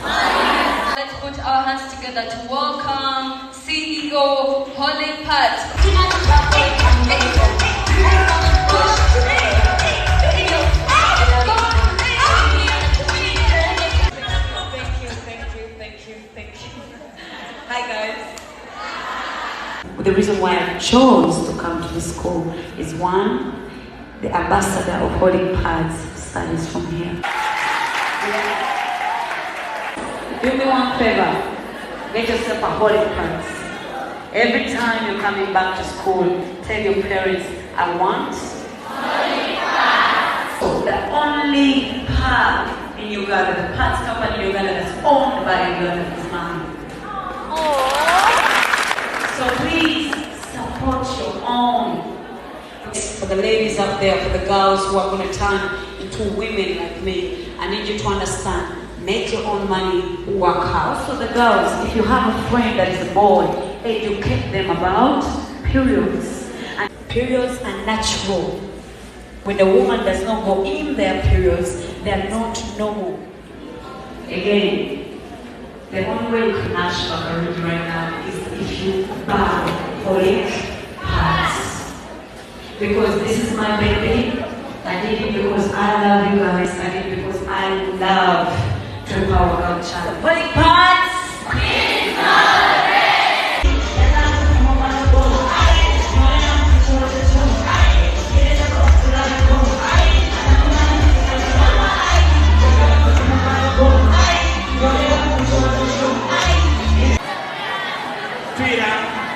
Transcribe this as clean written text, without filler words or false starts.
Let's put our hands together to welcome CEO Holicpads. Hi guys. The reason why I chose to come to the school is one, the ambassador of Holicpads studies from here. Do me one favor, get yourself a Holicpads. Every time you're coming back to school, tell your parents, I want Holicpads. So the only pad in Uganda, the pads company in Uganda that's owned by Uganda is mine. So please support your own. For the ladies out there, for the girls who are going to turn into women like me, I need you to understand, make your own money, work hard. Also the girls, if you have a friend that is a boy, educate them about periods. And periods are natural. When a woman does not go in their periods, they are not normal. Again, the only way you can ask for a right now is if you buy Holicpads. Because this is my baby. I did it because I love you guys. I did it because I love to empower our child. Holicpads! Freedom.